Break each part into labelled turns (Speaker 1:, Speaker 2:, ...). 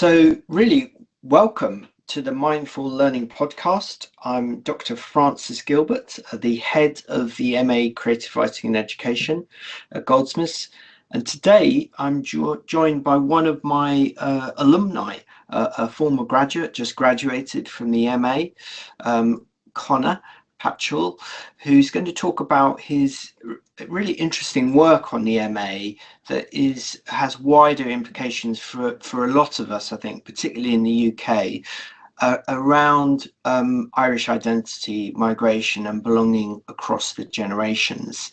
Speaker 1: So really welcome to the Mindful Learning Podcast. I'm Dr. Francis Gilbert, the head of the MA Creative Writing and Education at Goldsmiths. And today I'm joined by one of my alumni, a former graduate, just graduated from the MA, Conor Patchell, who's going to talk about his really interesting work on the MA that has wider implications for a lot of us, I think, particularly in the UK, around Irish identity, migration and belonging across the generations.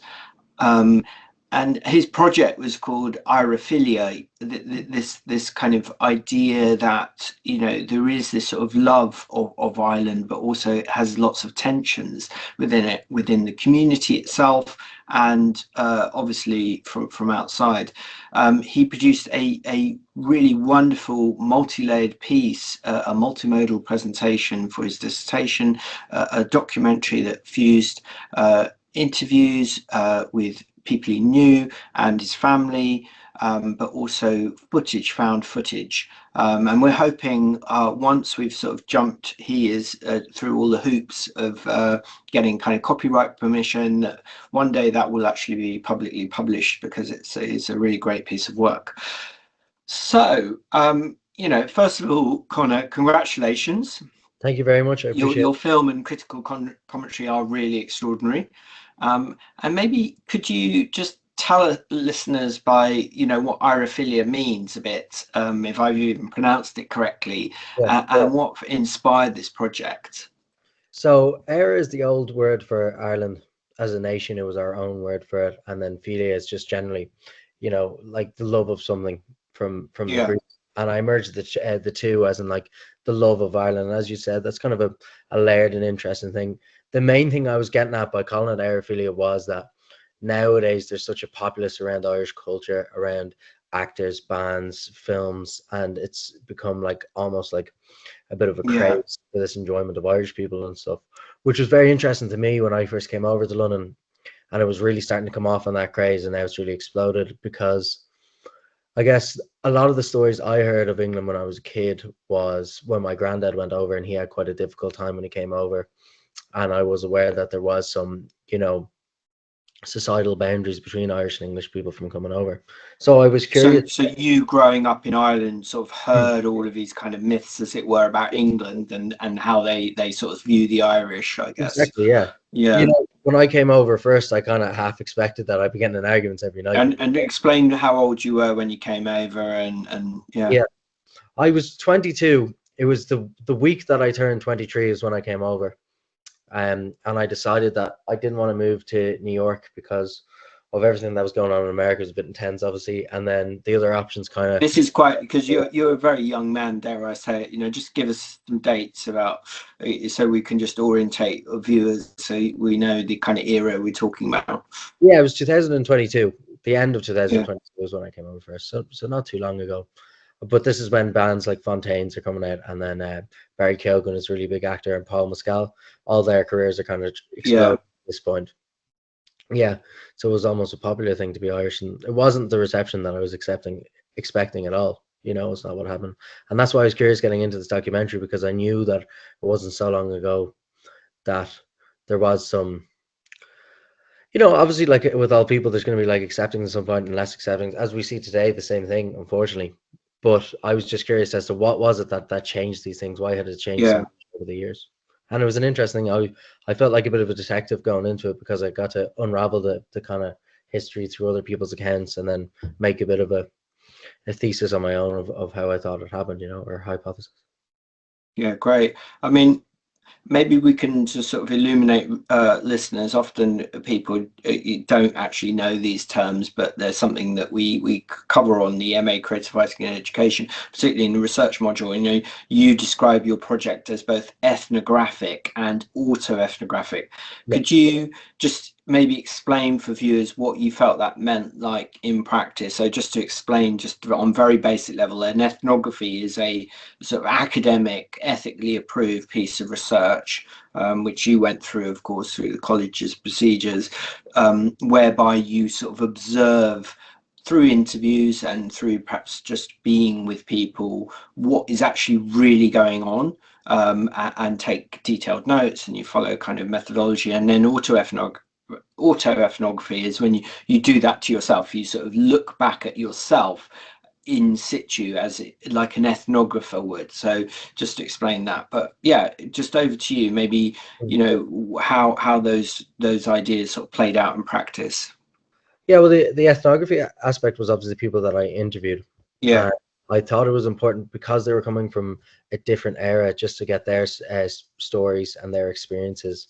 Speaker 1: And his project was called Eiréphilia, this kind of idea that, you know, there is this sort of love of Ireland, but also it has lots of tensions within it, within the community itself, and obviously from outside. He produced a really wonderful multi-layered piece, a multimodal presentation for his dissertation, a documentary that fused interviews with people he knew and his family, but also found footage. And we're hoping once we've sort of jumped through all the hoops of getting kind of copyright permission, that one day that will actually be publicly published, because it's a really great piece of work. So, you know, first of all, Conor, congratulations.
Speaker 2: Thank you very much. I appreciate
Speaker 1: your film and critical commentary are really extraordinary. And maybe could you just tell listeners what Eiréphilia means a bit, if I've even pronounced it correctly, and what inspired this project?
Speaker 2: So Eire is the old word for Ireland as a nation. It was our own word for it. And then philia is just generally, you know, like the love of something from the Greek. And I merged the two as in like the love of Ireland. And as you said, that's kind of a layered and interesting thing. The main thing I was getting at by calling it Eiréphilia was that nowadays there's such a populace around Irish culture, around actors, bands, films, and it's become like almost like a bit of a craze for this enjoyment of Irish people and stuff, which was very interesting to me when I first came over to London, and it was really starting to come off on that craze, and now it's really exploded because I guess a lot of the stories I heard of England when I was a kid was when my granddad went over, and he had quite a difficult time when he came over. And I was aware that there was some, you know, societal boundaries between Irish and English people from coming over. So I was curious.
Speaker 1: So you growing up in Ireland sort of heard all of these kind of myths, as it were, about England and how they sort of view the Irish, I guess.
Speaker 2: Exactly, yeah. You know, when I came over first, I kind of half expected that I'd be getting in arguments every night.
Speaker 1: And explain how old you were when you came over, and
Speaker 2: yeah. I was 22. It was the week that I turned 23 is when I came over. And I decided that I didn't want to move to New York because of everything that was going on in America. It was a bit intense, obviously, and then the other options kind of.
Speaker 1: This is quite, because you're a very young man, dare I say it. You know, just give us some dates about, so we can just orientate viewers so we know the kind of era we're talking about.
Speaker 2: Yeah, it was 2022. The end of 2022 was when I came over first, so not too long ago. But this is when bands like Fontaines are coming out, and then Barry Keoghan is a really big actor, and Paul Mescal. All their careers are kind of exploding at this point. Yeah, so it was almost a popular thing to be Irish, and it wasn't the reception that I was expecting at all. You know, it's not what happened. And that's why I was curious getting into this documentary, because I knew that it wasn't so long ago that there was some, you know, obviously, like with all people, there's going to be like accepting at some point and less accepting. As we see today, the same thing, unfortunately. But I was just curious as to what was it that changed these things? Why had it changed so much over the years? And it was an interesting thing. I felt like a bit of a detective going into it, because I got to unravel the kind of history through other people's accounts, and then make a bit of a thesis on my own of how I thought it happened, you know, or hypothesis.
Speaker 1: Yeah, great. I mean, maybe we can just sort of illuminate listeners. Often people don't actually know these terms, but there's something that we cover on the MA Creative Writing and Education, particularly in the research module. You know, you describe your project as both ethnographic and auto-ethnographic. Could you just maybe explain for viewers what you felt that meant, like in practice? So just to explain, just on very basic level, an ethnography is a sort of academic, ethically approved piece of research, which you went through, of course, through the college's procedures, whereby you sort of observe through interviews and through perhaps just being with people what is actually really going on, and take detailed notes, and you follow kind of methodology. And then autoethnography is when you do that to yourself. You sort of look back at yourself in situ as like an ethnographer would. So just to explain that. But yeah, just over to you, maybe, how those ideas sort of played out in practice.
Speaker 2: Yeah, well, the ethnography aspect was obviously people that I interviewed.
Speaker 1: Yeah,
Speaker 2: I thought it was important because they were coming from a different era, just to get their stories and their experiences,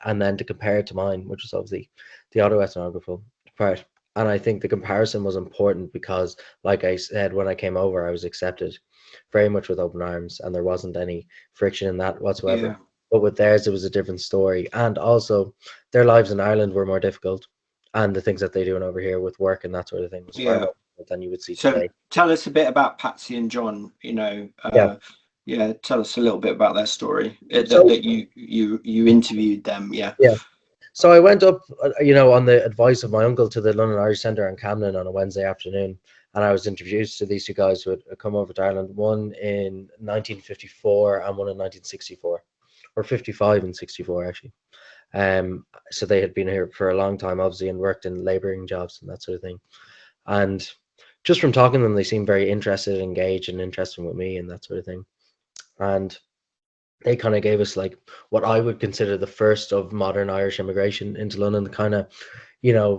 Speaker 2: and then to compare it to mine, which was obviously the autoethnographical part. And I think the comparison was important because, like I said, when I came over, I was accepted very much with open arms, and there wasn't any friction in that whatsoever.
Speaker 1: yeah,
Speaker 2: But with theirs, it was a different story. And also, their lives in Ireland were more difficult. And the things that they doing over here with work and that sort of thing was far
Speaker 1: yeah.
Speaker 2: more difficult than you would see
Speaker 1: So
Speaker 2: today.
Speaker 1: tell us a bit about Patsy and John.
Speaker 2: Yeah.
Speaker 1: Yeah, tell us a little bit about their story.
Speaker 2: So,
Speaker 1: That you interviewed them. Yeah,
Speaker 2: yeah. So I went up, on the advice of my uncle, to the London Irish Centre in Camden on a Wednesday afternoon, and I was introduced to these two guys who had come over to Ireland, one in 1954 and one in 1964, or 55 and 64 actually. So they had been here for a long time, obviously, and worked in labouring jobs and that sort of thing. And just from talking to them, they seemed very interested, engaged, and interested with me and that sort of thing. And they kind of gave us like what I would consider the first of modern Irish immigration into London, kind of,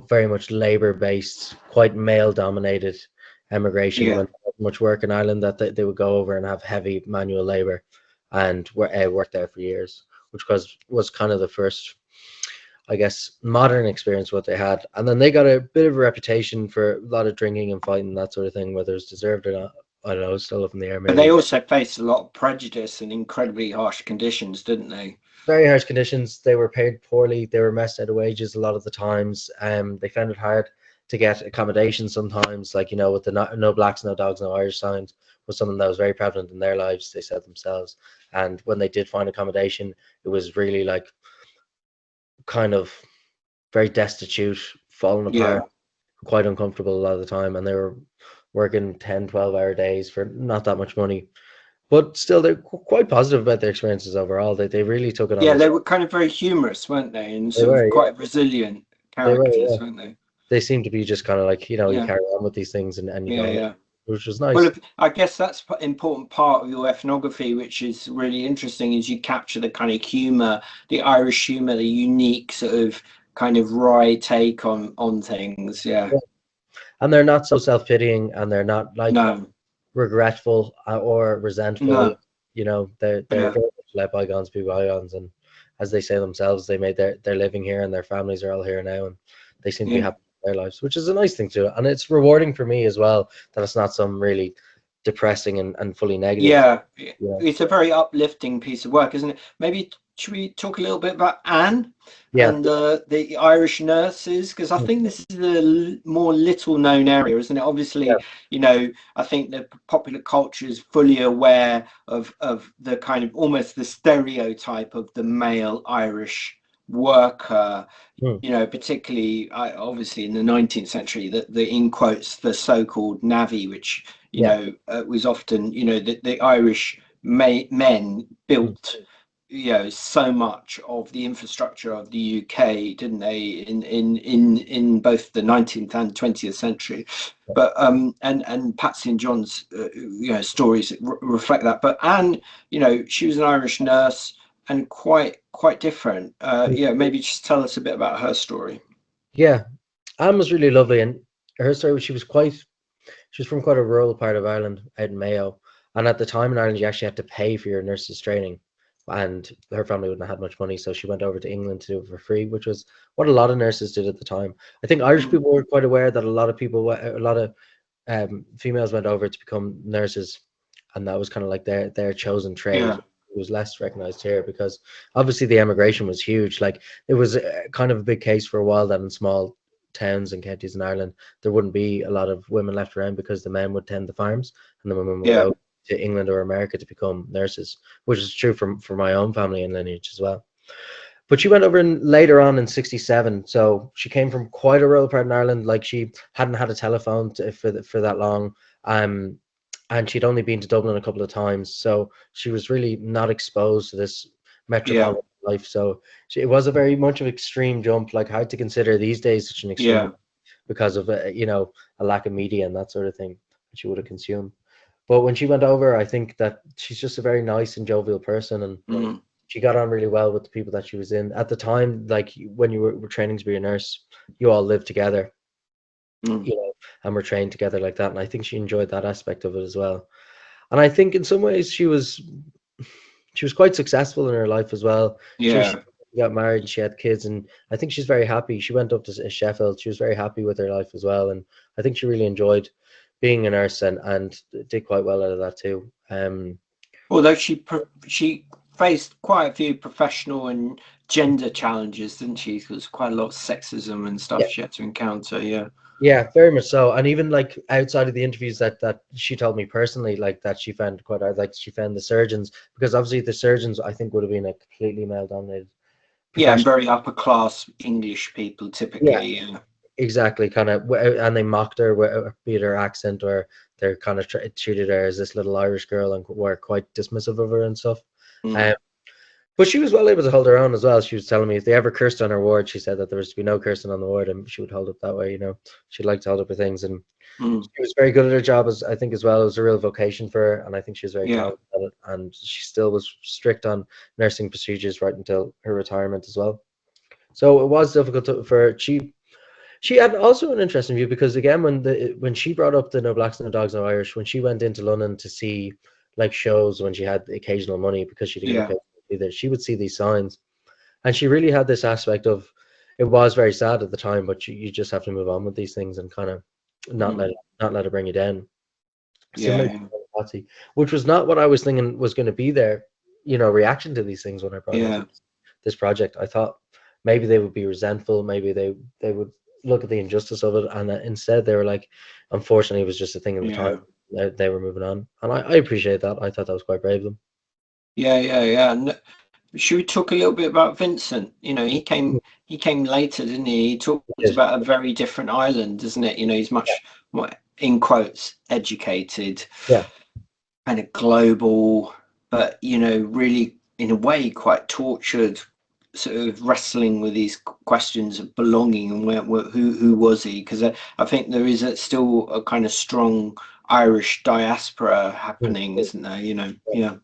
Speaker 2: very much labor based, quite male dominated immigration.
Speaker 1: yeah,
Speaker 2: When there wasn't much work in Ireland, that they would go over and have heavy manual labor and work there for years, which was kind of the first, I guess, modern experience what they had. And then they got a bit of a reputation for a lot of drinking and fighting, that sort of thing, whether it's deserved or not. I don't know, it's still up in the air
Speaker 1: but they
Speaker 2: maybe.
Speaker 1: also faced a lot of prejudice and incredibly harsh conditions, didn't they?
Speaker 2: Very harsh conditions. They were paid poorly. They were messed out of wages a lot of the times. They found it hard to get accommodation sometimes, like, with the no blacks, no dogs, no Irish signs was something that was very prevalent in their lives, they said themselves. And when they did find accommodation, it was really like kind of very destitute, falling
Speaker 1: Yeah.
Speaker 2: apart, quite uncomfortable a lot of the time. And they were working 10, 12-hour days for not that much money. But still, they're quite positive about their experiences overall. They really took it on
Speaker 1: Yeah,
Speaker 2: as
Speaker 1: they were kind of very humorous, weren't they? And
Speaker 2: they
Speaker 1: sort
Speaker 2: were.
Speaker 1: of
Speaker 2: Yeah,
Speaker 1: quite resilient
Speaker 2: they were.
Speaker 1: characters,
Speaker 2: Yeah.
Speaker 1: weren't they?
Speaker 2: They seem to be just kind of like, you
Speaker 1: Yeah,
Speaker 2: carry on with these things and you
Speaker 1: yeah,
Speaker 2: go,
Speaker 1: yeah.
Speaker 2: which was
Speaker 1: Well,
Speaker 2: nice.
Speaker 1: I guess that's an important part of your ethnography, which is really interesting, is you capture the kind of humour, the Irish humour, the unique sort of kind of wry take on things. Yeah.
Speaker 2: Yeah. And they're not so self-pitying, and they're not like
Speaker 1: No,
Speaker 2: regretful or resentful.
Speaker 1: no.
Speaker 2: They're
Speaker 1: Yeah.
Speaker 2: very much let bygones be bygones. And as they say themselves, they made their living here and their families are all here now, and they seem to be
Speaker 1: Yeah.
Speaker 2: happy with their lives, which is a nice thing to do. And it's rewarding for me as well that it's not some really depressing and fully negative.
Speaker 1: Yeah,
Speaker 2: Yeah.
Speaker 1: it's a very uplifting piece of work, isn't it? Maybe should we talk a little bit about Anne
Speaker 2: Yeah.
Speaker 1: and the Irish nurses? Because I think this is a more little known area, isn't it?
Speaker 2: Yeah.
Speaker 1: Obviously, I think the popular culture is fully aware of the kind of almost the stereotype of the male Irish worker,
Speaker 2: Hmm.
Speaker 1: particularly obviously in the 19th century, the in quotes, the so-called navvy, which
Speaker 2: Yeah.
Speaker 1: was often, the Irish men
Speaker 2: Hmm.
Speaker 1: built, so much of the infrastructure of the UK, didn't they, in both the 19th and 20th century. But and Patsy and John's stories reflect that. But Anne, she was an Irish nurse and quite different. Maybe just tell us a bit about her story.
Speaker 2: Yeah. Anne was really lovely, and her story, she was from quite a rural part of Ireland, out in Mayo. And at the time in Ireland, you actually had to pay for your nurse's training. And her family wouldn't have had much money, so she went over to England to do it for free, which was what a lot of nurses did at the time. I think Irish
Speaker 1: Mm,
Speaker 2: people were quite aware that a lot of females went over to become nurses, and that was kind of like their chosen trade.
Speaker 1: yeah,
Speaker 2: It was less recognized here because obviously the emigration was huge. Like, it was kind of a big case for a while that in small towns and counties in Ireland there wouldn't be a lot of women left around because the men would tend the farms and the women would
Speaker 1: yeah,
Speaker 2: go to England or America to become nurses, which is true for my own family and lineage as well. But she went over later on in '67, so she came from quite a rural part in Ireland. Like she hadn't had a telephone for that long, and she'd only been to Dublin a couple of times, so she was really not exposed to this
Speaker 1: Yeah.
Speaker 2: metropolitan life. So it was a very much of an extreme jump, like hard to consider these days such an extreme
Speaker 1: Yeah.
Speaker 2: because of a lack of media and that sort of thing that she would have consumed. But when she went over, I think that she's just a very nice and jovial person, and
Speaker 1: Mm.
Speaker 2: she got on really well with the people that she was in at the time. Like when you were training to be a nurse, you all lived together,
Speaker 1: Mm.
Speaker 2: and were trained together like that. And I think she enjoyed that aspect of it as well. And I think in some ways she was quite successful in her life as well. She
Speaker 1: Yeah.
Speaker 2: got married, she had kids, and I think she's very happy. She went up to Sheffield. She was very happy with her life as well, and I think she really enjoyed being a nurse and did quite well out of that too.
Speaker 1: Although she faced quite a few professional and gender challenges, didn't she? Because quite a lot of sexism and stuff
Speaker 2: Yeah,
Speaker 1: she had to encounter. Yeah.
Speaker 2: yeah, very much so. And even like outside of the interviews that she told me personally, like that she found quite hard. Like she found the surgeons, because obviously the surgeons I think would have been a completely male dominated
Speaker 1: Yeah, and
Speaker 2: profession.
Speaker 1: very upper class English people
Speaker 2: Yeah,
Speaker 1: typically. Yeah.
Speaker 2: exactly. Kind of, and they mocked her, be it her accent, or they're kind of treated her as this little Irish girl and were quite dismissive of her and stuff.
Speaker 1: Mm.
Speaker 2: Um, but she was well able to hold her own as well. She was telling me if they ever cursed on her ward, she said that there was to be no cursing on the ward, and she would hold up that way. She'd like to hold up her things, and
Speaker 1: Mm.
Speaker 2: she was very good at her job, as I think as well. It was a real vocation for her, and I think she was very
Speaker 1: Yeah.
Speaker 2: talented at it. And she still was strict on nursing procedures right until her retirement as well. So it was difficult for her. She had also an interesting view, because again, when she brought up the No Blacks, No Dogs, No Irish, when she went into London to see like shows when she had occasional money because she didn't get
Speaker 1: Yeah.
Speaker 2: paid either, she would see these signs, and she really had this aspect of, it was very sad at the time, but you just have to move on with these things and kind of not let
Speaker 1: Mm.
Speaker 2: it not let it bring you down. Similar to
Speaker 1: Yeah.
Speaker 2: Patsy, which was not what I was thinking was going to be their, reaction to these things when I brought into
Speaker 1: Yeah.
Speaker 2: this project. I thought maybe they would be resentful, maybe they would look at the injustice of it, and instead they were like, unfortunately, it was just a thing of the time.
Speaker 1: Yeah.
Speaker 2: They were moving on, and I appreciate that. I thought that was quite brave of them.
Speaker 1: Yeah. Yeah. Yeah. Should we talk a little bit about Vincent? He came later, didn't he? He talked
Speaker 2: Yes.
Speaker 1: about a very different island, isn't it? He's much more, in quotes, educated,
Speaker 2: Yeah,
Speaker 1: kind of global, but really in a way quite tortured, sort of wrestling with these questions of belonging and who was he? Because I think there is still a kind of strong Irish diaspora
Speaker 2: yeah.
Speaker 1: happening, isn't there? Yeah,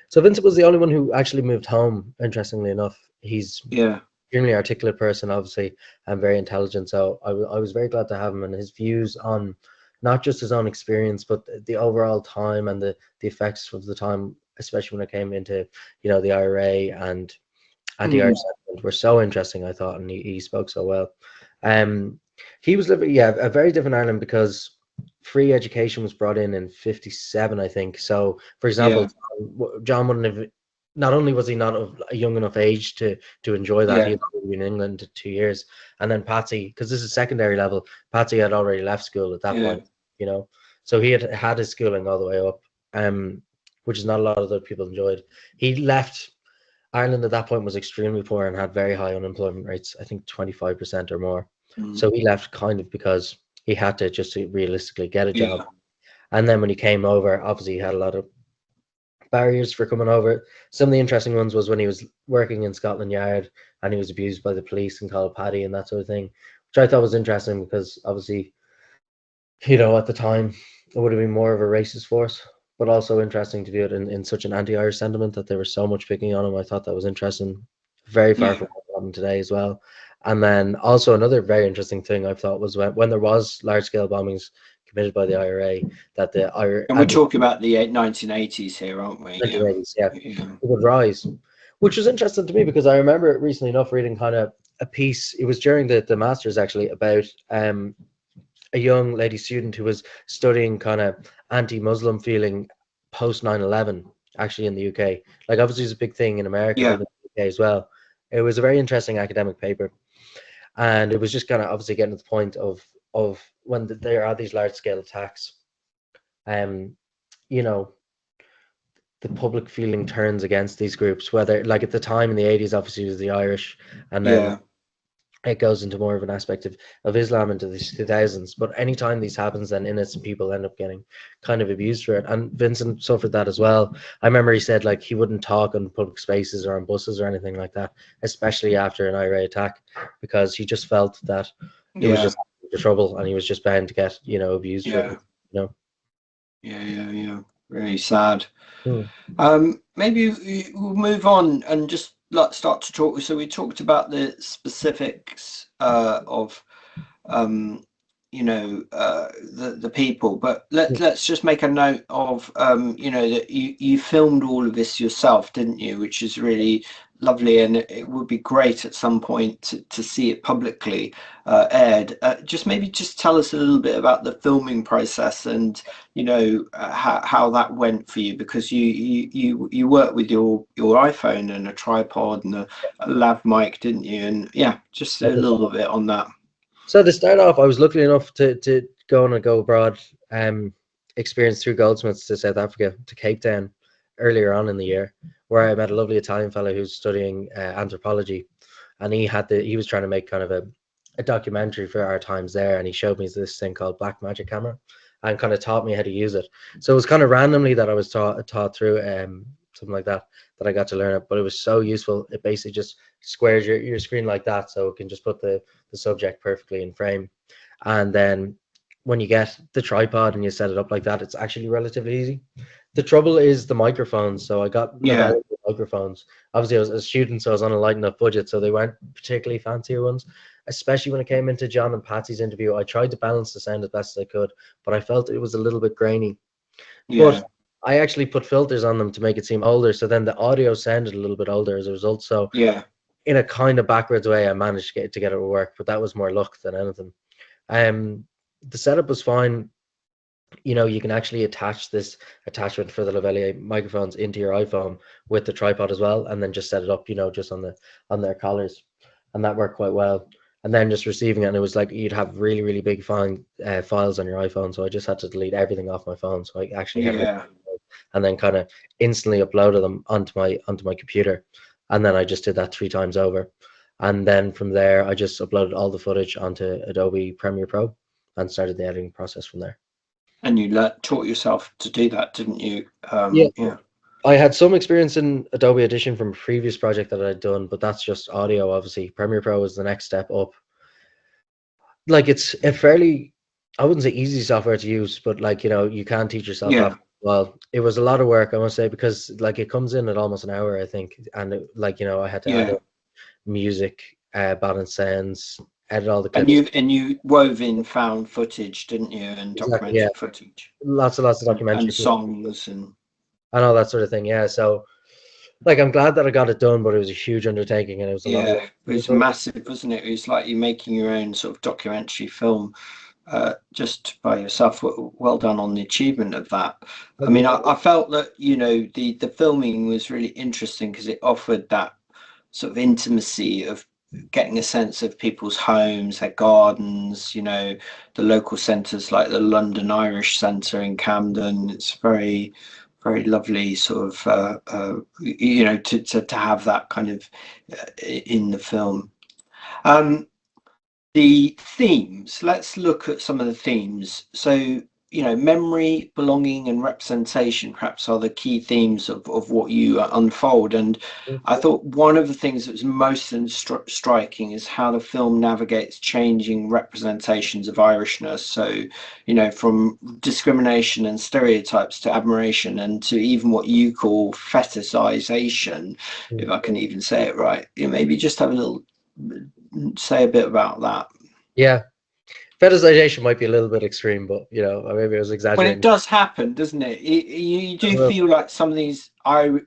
Speaker 2: So Vincent was the only one who actually moved home. Interestingly enough, he's
Speaker 1: yeah,
Speaker 2: extremely articulate person, obviously, and very intelligent. So I was very glad to have him, and his views on not just his own experience, but the overall time and the effects of the time, especially when it came into the IRA and anti-Irish
Speaker 1: mm,
Speaker 2: sentiment, were so interesting. I thought, and he spoke so well. Um, he was living, yeah, a very different Ireland, because free education was brought in '57, I think. So, for example,
Speaker 1: yeah,
Speaker 2: John wouldn't have. Not only was he not of a young enough age to enjoy that, he
Speaker 1: yeah,
Speaker 2: had already been in England 2 years, and then Patsy, because this is secondary level, Patsy had already left school at that
Speaker 1: yeah,
Speaker 2: point. You know, so he had his schooling all the way up, which is not a lot of other people enjoyed. He left Ireland at that point, was extremely poor and had very high unemployment rates, I think 25% or more.
Speaker 1: mm,
Speaker 2: So he left kind of because he had to just to realistically get a job.
Speaker 1: yeah,
Speaker 2: And then when he came over, obviously he had a lot of barriers for coming over. Some of the interesting ones was when he was working in Scotland Yard and he was abused by the police and called Paddy and that sort of thing, which I thought was interesting because obviously, at the time it would have been more of a racist force, but also interesting to view it in such an anti-Irish sentiment that they were so much picking on him. I thought that was interesting. Very far
Speaker 1: yeah.
Speaker 2: from what happened today as well. And then also another very interesting thing I thought was when there was large scale bombings committed by the IRA, that the IRA
Speaker 1: And we're
Speaker 2: and the
Speaker 1: talking about the 1980s here, aren't we? Yeah,
Speaker 2: 1980s, yeah,
Speaker 1: yeah,
Speaker 2: it would rise, which was interesting to me because I remember recently enough reading kind of a piece. It was during the masters actually about a young lady student who was studying kind of anti-Muslim feeling post 9/11 actually in the UK. Like obviously it's a big thing in America, but
Speaker 1: yeah.
Speaker 2: in the UK as well. It was a very interesting academic paper, and it was just kind of obviously getting to the point of when there are these large scale attacks. Um, you know, the public feeling turns against these groups, whether like at the time in the 80s, obviously it was the Irish, and then it goes into more of an aspect of Islam into the 2000s. But anytime these happens, then innocent people end up getting kind of abused for it. And Vincent suffered that as well. I remember he said like he wouldn't talk on public spaces or on buses or anything like that, especially after an IRA attack, because he just felt that it was just the trouble and he was just bound to get, you know, abused for it, you know.
Speaker 1: Really sad. Maybe we'll move on and just like start to talk. So we talked about the specifics of you know, the people, but let's just make a note of you know, that you filmed all of this yourself, didn't you, which is really lovely, and it would be great at some point to see it publicly aired. Maybe just tell us a little bit about the filming process and, you know, how that went for you, because you worked with your iPhone and a tripod and a lav mic, didn't you? And yeah, just a little bit on that.
Speaker 2: So to start off, I was lucky enough to go on a go abroad experience through Goldsmiths to South Africa, to Cape Town, earlier on in the year, where I met a lovely Italian fellow who's studying anthropology, and he was trying to make kind of a documentary for our times there, and he showed me this thing called Black Magic Camera, and kind of taught me how to use it. So it was kind of randomly that I was taught through something like that I got to learn it, but it was so useful. It basically just squares your screen like that, so it can just put the subject perfectly in frame. And then when you get the tripod and you set it up like that, it's actually relatively easy. The trouble is the microphones. So I got microphones. Obviously, I was a student, so I was on a light enough budget, so they weren't particularly fancier ones. Especially when it came into John and Patsy's interview, I tried to balance the sound as best as I could, but I felt it was a little bit grainy. But I actually put filters on them to make it seem older, so then the audio sounded a little bit older as a result. So in a kind of backwards way, I managed to get it to work, but that was more luck than anything. The setup was fine. You know, you can actually attach this attachment for the lavalier microphones into your iPhone with the tripod as well, and then just set it up, you know, just on their collars, and that worked quite well. And then just receiving it, and it was like you'd have really, really big files on your iPhone, so I just had to delete everything off my phone. So I actually and then kind of instantly uploaded them onto my computer, and then I just did that 3 times over. And then from there, I just uploaded all the footage onto Adobe Premiere Pro and started the editing process from there.
Speaker 1: And you taught yourself to do that, didn't you?
Speaker 2: Yeah. I had some experience in Adobe Audition from a previous project that I'd done, but that's just audio, obviously. Premiere Pro was the next step up. Like, it's a fairly, I wouldn't say easy software to use, but like, you know, you can teach yourself that. Well, it was a lot of work, I must say, because like it comes in at almost an hour, I think. And it, like, you know, I had to add music, balance sounds, edit all the clips.
Speaker 1: And you wove in found footage, didn't you? And documentary footage.
Speaker 2: Lots of documentary
Speaker 1: and songs and
Speaker 2: all that sort of thing. Yeah. So like I'm glad that I got it done, but it was a huge undertaking, and it was a lot of work.
Speaker 1: It was massive, wasn't it? It was like you're making your own sort of documentary film just by yourself. Well done on the achievement of that. I mean, I felt that, you know, the filming was really interesting because it offered that sort of intimacy of getting a sense of people's homes, their gardens, you know, the local centres like the London Irish Centre in Camden. It's very, very lovely sort of, you know, to have that kind of in the film. The themes, let's look at some of the themes. So, you know, memory, belonging and representation perhaps are the key themes of what you unfold. And I thought one of the things that was most striking is how the film navigates changing representations of Irishness. So, you know, from discrimination and stereotypes to admiration and to even what you call fetishization, if I can even say it right. You know, maybe just have a little, say a bit about that.
Speaker 2: Yeah. Fetishization might be a little bit extreme, but you know, maybe I was exaggerating.
Speaker 1: Well, it does happen, doesn't it? You do feel like some of these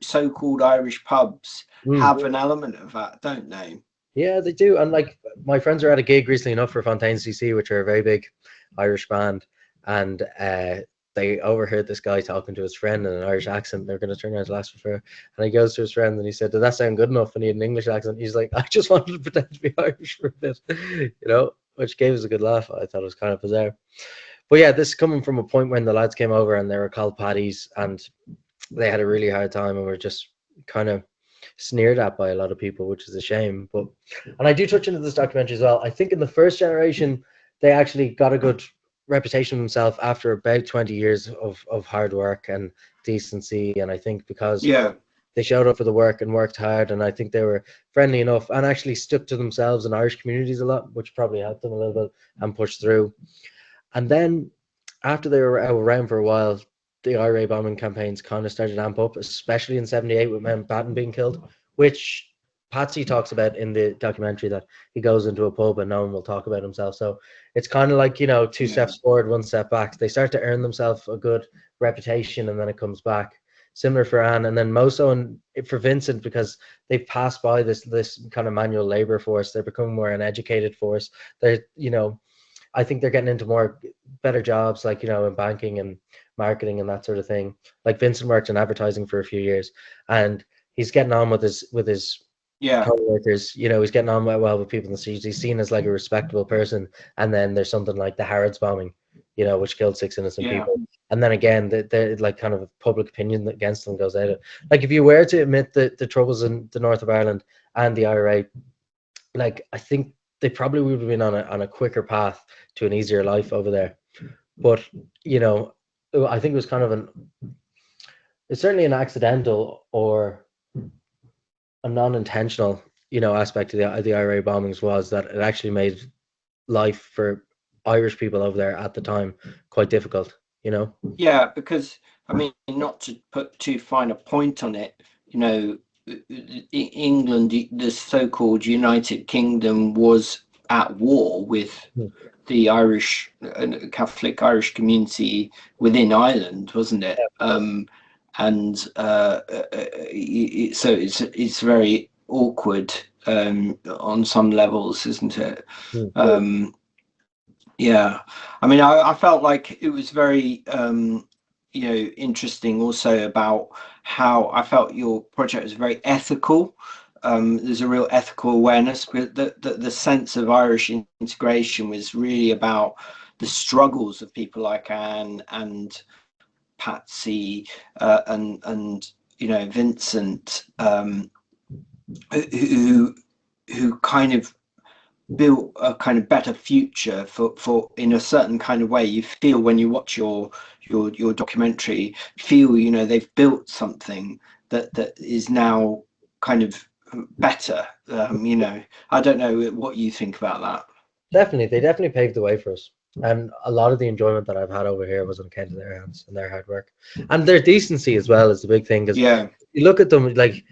Speaker 1: so-called Irish pubs have an element of that, don't they?
Speaker 2: Yeah, they do. And like my friends were at a gig recently enough for Fontaine CC, which are a very big Irish band, and they overheard this guy talking to his friend in an Irish accent. They're going to turn around to ask for fare, and he goes to his friend and he said, "Did that sound good enough?" And he had an English accent. He's like, "I just wanted to pretend to be Irish for a bit," you know. Which gave us a good laugh. I thought it was kind of bizarre. But yeah, this is coming from a point when the lads came over and they were called paddies, and they had a really hard time and were just kind of sneered at by a lot of people, which is a shame. But and I do touch into this documentary as well. I think in the first generation, they actually got a good reputation of themselves after about 20 years of hard work and decency. And I think because
Speaker 1: Yeah,
Speaker 2: they showed up for the work and worked hard, and I think they were friendly enough and actually stuck to themselves in Irish communities a lot, which probably helped them a little bit and pushed through. And then after they were around for a while, the IRA bombing campaigns kind of started to amp up, especially in '78 with Mountbatten being killed, which Patsy talks about in the documentary, that he goes into a pub and no one will talk about himself. So it's kind of like, two
Speaker 1: yeah,
Speaker 2: steps forward, one step back. They start to earn themselves a good reputation and then it comes back. Similar for Anne, and then Moso and for Vincent, because they've passed by this kind of manual labor force. They're becoming more an educated force. They're, I think they're getting into more better jobs, like, in banking and marketing and that sort of thing. Like Vincent worked in advertising for a few years, and he's getting on with his
Speaker 1: yeah,
Speaker 2: co-workers. He's getting on well with people in the streets. He's seen as like a respectable person. And then there's something like the Harrods bombing, which killed 6 innocent
Speaker 1: yeah,
Speaker 2: people. And then again, the like kind of public opinion against them goes out. Like if you were to admit the troubles in the north of Ireland and the IRA, like I think they probably would have been on a quicker path to an easier life over there. But I think it was kind of it's certainly an accidental or a non-intentional aspect of the IRA bombings, was that it actually made life for Irish people over there at the time quite difficult.
Speaker 1: yeah. Because I mean, not to put too fine a point on it, England, the so-called United Kingdom, was at war with
Speaker 2: Hmm.
Speaker 1: the Irish Catholic Irish community within Ireland, wasn't it? And so it's very awkward on some levels, isn't it?
Speaker 2: Hmm.
Speaker 1: Yeah, I mean, I felt like it was very interesting also about how I felt your project was very ethical. There's a real ethical awareness, but the sense of Irish integration was really about the struggles of people like Anne and Patsy, and Vincent, who kind of built a kind of better future for in a certain kind of way. You feel when you watch your documentary, they've built something that is now kind of better. I don't know what you think about that.
Speaker 2: Definitely, they definitely paved the way for us. And a lot of the enjoyment that I've had over here was on account of their hands and their hard work. And their decency as well is the big thing. Because
Speaker 1: Yeah,
Speaker 2: you look at them, like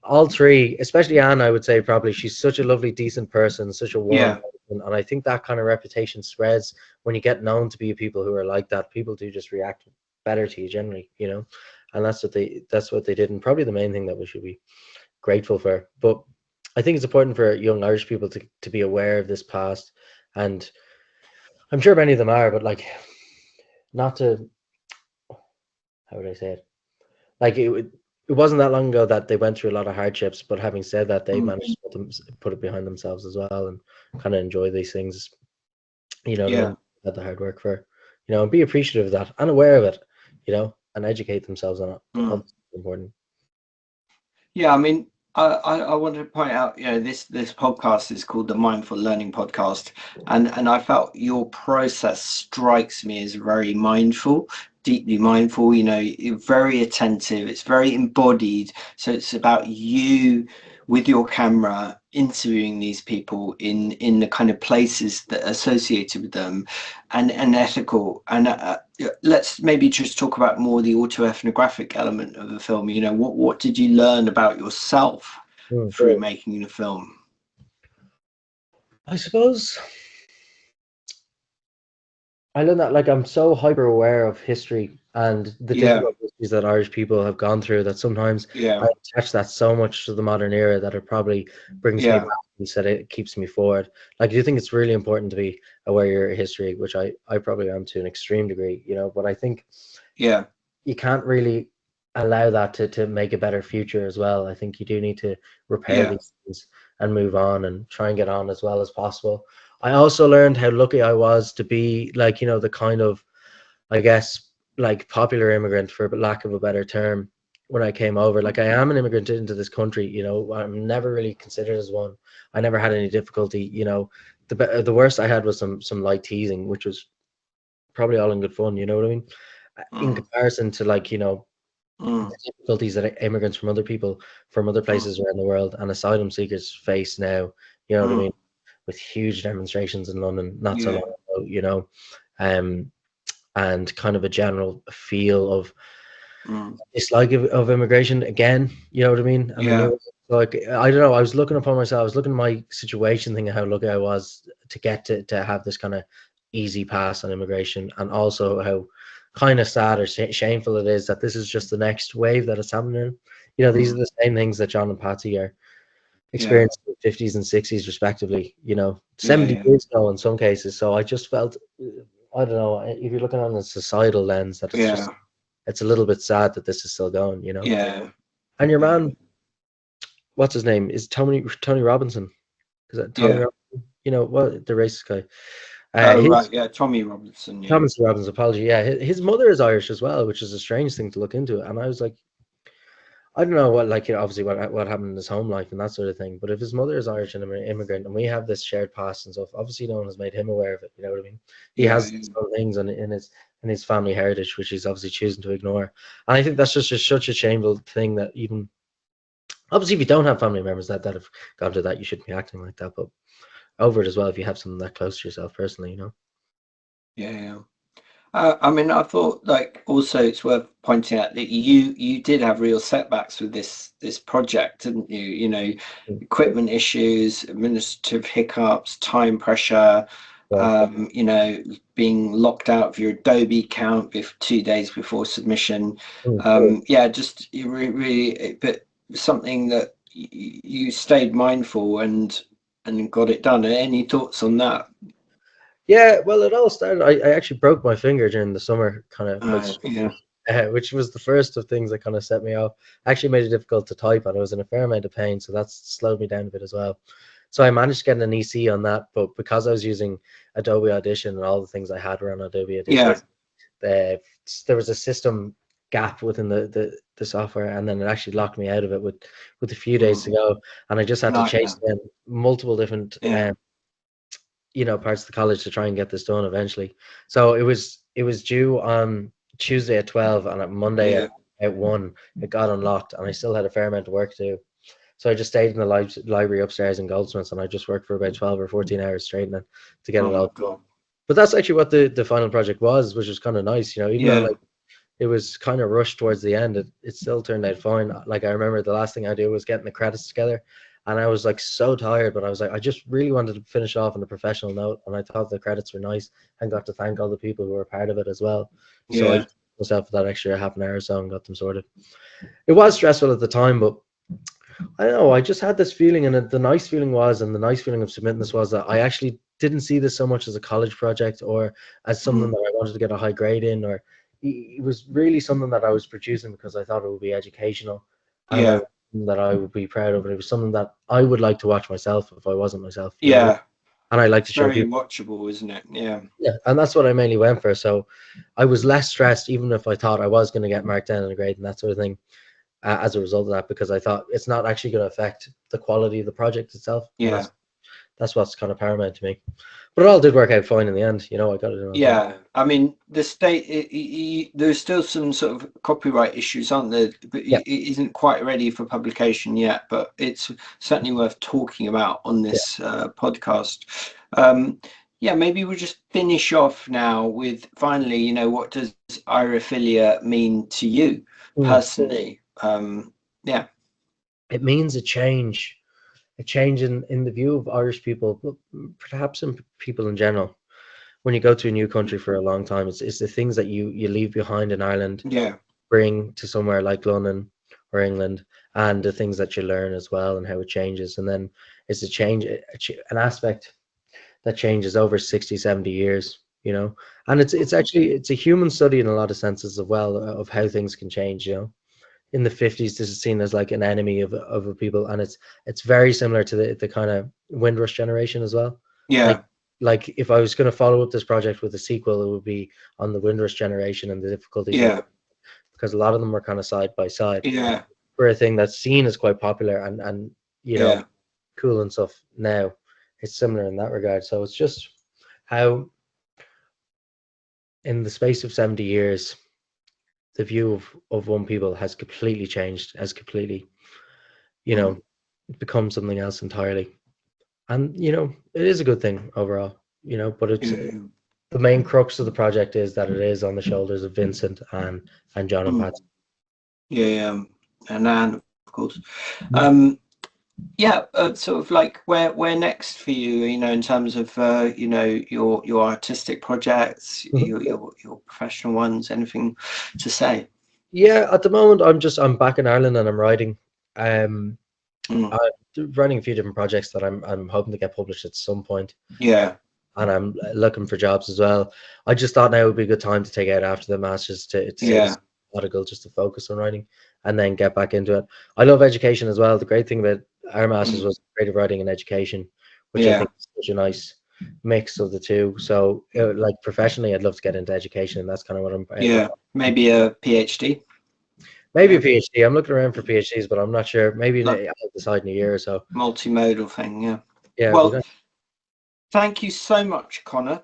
Speaker 2: all three, especially Anne, I would say probably, she's such a lovely, decent person, such a warm
Speaker 1: yeah,
Speaker 2: person. And I think that kind of reputation spreads when you get known to be people who are like that. People do just react better to you generally. And that's what they did. And probably the main thing that we should be grateful for. But I think it's important for young Irish people to be aware of this past. And I'm sure many of them are, but like, not to, how would I say it? Like it wasn't that long ago that they went through a lot of hardships, but having said that, they
Speaker 1: mm,
Speaker 2: managed to put it behind themselves as well and kind of enjoy these things, the
Speaker 1: yeah,
Speaker 2: ones that the hard work for, and be appreciative of that and aware of it, and educate themselves on it.
Speaker 1: mm.
Speaker 2: All important.
Speaker 1: Yeah, I mean, I wanted to point out, this podcast is called the Mindful Learning Podcast, and I felt your process strikes me as very mindful, deeply mindful. You're very attentive. It's very embodied. So it's about you with your camera interviewing these people in the kind of places that are associated with them, and ethical. And let's maybe just talk about more the autoethnographic element of the film. What did you learn about yourself
Speaker 2: Mm.
Speaker 1: through making the film?
Speaker 2: I suppose I learned that, like, I'm so hyper aware of history and the
Speaker 1: Yeah,
Speaker 2: difficult issues that Irish people have gone through, that sometimes
Speaker 1: yeah,
Speaker 2: I attach that so much to the modern era that it probably brings me
Speaker 1: yeah,
Speaker 2: back instead it keeps me forward. Like, I do think it's really important to be aware of your history, which I probably am to an extreme degree, but I think
Speaker 1: yeah,
Speaker 2: you can't really allow that to make a better future as well. I think you do need to repair
Speaker 1: yeah,
Speaker 2: these things and move on and try and get on as well as possible. I also learned how lucky I was to be, like, the kind of, I guess, like, popular immigrant, for lack of a better term, when I came over. Like, I am an immigrant into this country, you know. I'm never really considered as one. I never had any difficulty, you know. The worst I had was some light teasing, which was probably all in good fun, you know what I mean? In comparison to, like, you know, the difficulties that immigrants from other places around the world and asylum seekers face now, you know what I mean? With huge demonstrations in London not so long ago, you know, and kind of a general feel of dislike of immigration again, you know what I mean? And I knew, like, I don't know, I was looking upon myself, I was looking at my situation, thinking how lucky I was to get to have this kind of easy pass on immigration, and also how kind of sad or shameful it is that this is just the next wave that is happening. You know, these are the same things that John and Patsy are experienced in the 50s and 60s respectively, you know, 70 years ago in some cases. So I just felt, I don't know, if you're looking on a societal lens, that it's just, it's a little bit sad that this is still going, you know. And your man, what's his name, is Tony Robinson? Is that Tony Robinson? You know what, the racist guy.
Speaker 1: Tommy Robinson.
Speaker 2: Thomas Robinson, apology. Yeah, his mother is Irish as well, which is a strange thing to look into. And I was like, I don't know what, like, you know, obviously what happened in his home life and that sort of thing. But if his mother is Irish and an immigrant, and we have this shared past and stuff, obviously no one has made him aware of it. You know what I mean? He has some things in his family heritage, which he's obviously choosing to ignore. And I think that's just such a shameful thing that, even obviously, if you don't have family members that have gone to that, you shouldn't be acting like that. But over it as well, if you have something that close to yourself personally, you know.
Speaker 1: I mean, I thought, like, also it's worth pointing out that you did have real setbacks with this project, didn't you? You know, equipment issues, administrative hiccups, time pressure, you know, being locked out of your Adobe account 2 days before submission. Just really, but something that you stayed mindful and got it done. Any thoughts on that?
Speaker 2: Yeah, well, it all started. I actually broke my finger during the summer, kind of, which was the first of things that kind of set me off. Actually made it difficult to type, and I was in a fair amount of pain, so that's slowed me down a bit as well. So I managed to get an EC on that, but because I was using Adobe Audition and all the things I had were on Adobe Audition, there was a system gap within the software, and then it actually locked me out of it with a few days to go, and I just had to chase down multiple different you know, parts of the college to try and get this done eventually. So it was due on Tuesday at 12, and at Monday at 1 it got unlocked, and I still had a fair amount of work to do. So I just stayed in the library upstairs in Goldsmiths, and I just worked for about 12 or 14 hours straight then to get it all done. But that's actually what the final project was, which was kind of nice, you know, even though, like, it was kind of rushed towards the end, it still turned out fine. Like, I remember the last thing I did was getting the credits together, and I was like so tired, but I was like, I just really wanted to finish off on a professional note, and I thought the credits were nice, and got to thank all the people who were part of it as well. So I gave myself that extra half an hour or so and got them sorted. It was stressful at the time, but I don't know, I just had this feeling, and the nice feeling of submitting this was that I actually didn't see this so much as a college project or as something that I wanted to get a high grade in, or it was really something that I was producing because I thought it would be educational, and that I would be proud of it. It was something that I would like to watch myself if I wasn't myself. You know? And I like to show
Speaker 1: very
Speaker 2: people.
Speaker 1: Watchable, isn't it? Yeah,
Speaker 2: and that's what I mainly went for. So I was less stressed, even if I thought I was going to get marked down in a grade and that sort of thing, as a result of that, because I thought it's not actually going to affect the quality of the project itself. That's what's kind of paramount to me. But it all did work out fine in the end. You know, I got it in.
Speaker 1: Yeah, I mean, the state, there's still some sort of copyright issues, aren't there? But it isn't quite ready for publication yet, but it's certainly worth talking about on this podcast. Maybe we'll just finish off now with, finally, you know, what does Eiréphilia mean to you personally?
Speaker 2: It means a change in the view of Irish people, but perhaps in people in general. When you go to a new country for a long time, it's the things that you leave behind in Ireland, bring to somewhere like London or England, and the things that you learn as well, and how it changes. And then it's an aspect that changes over 60, 70 years, you know. And it's actually a human study in a lot of senses as well, of how things can change, you know. In the 50s, this is seen as like an enemy of people, and it's very similar to the kind of Windrush generation as well. Like if I was going to follow up this project with a sequel, it would be on the Windrush generation and the difficulties because a lot of them were kind of side by side.
Speaker 1: Yeah.
Speaker 2: For a thing that's seen as quite popular and you know,
Speaker 1: Yeah.
Speaker 2: cool and stuff now, it's similar in that regard. So it's just how in the space of 70 years the view of one people has completely changed, has completely, you know, become something else entirely. And you know, it is a good thing overall, you know, but it's the main crux of the project is that it is on the shoulders of Vincent and John and Pat.
Speaker 1: Yeah, and Anne, of course. Yeah, sort of like where next for you, you know, in terms of you know, your artistic projects, your professional ones, anything to say?
Speaker 2: Yeah, at the moment I'm back in Ireland and I'm writing. I'm writing a few different projects that I'm hoping to get published at some point.
Speaker 1: Yeah.
Speaker 2: And I'm looking for jobs as well. I just thought now would be a good time to take out after the masters to take a sabbatical just to focus on writing and then get back into it. I love education as well. The great thing about our masters was creative writing and education, which I think is such a nice mix of the two. So like professionally, I'd love to get into education, and that's kind of what I'm
Speaker 1: maybe a PhD.
Speaker 2: Maybe a PhD. I'm looking around for PhDs, but I'm not sure. Maybe I'll decide in a year or so.
Speaker 1: Multimodal thing, yeah.
Speaker 2: Yeah.
Speaker 1: Well, thank you so much, Conor.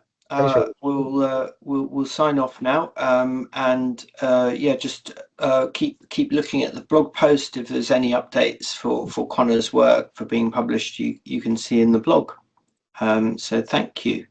Speaker 1: We'll sign off now, and yeah, just keep looking at the blog post. If there's any updates for Conor's work for being published, you can see in the blog. So thank you.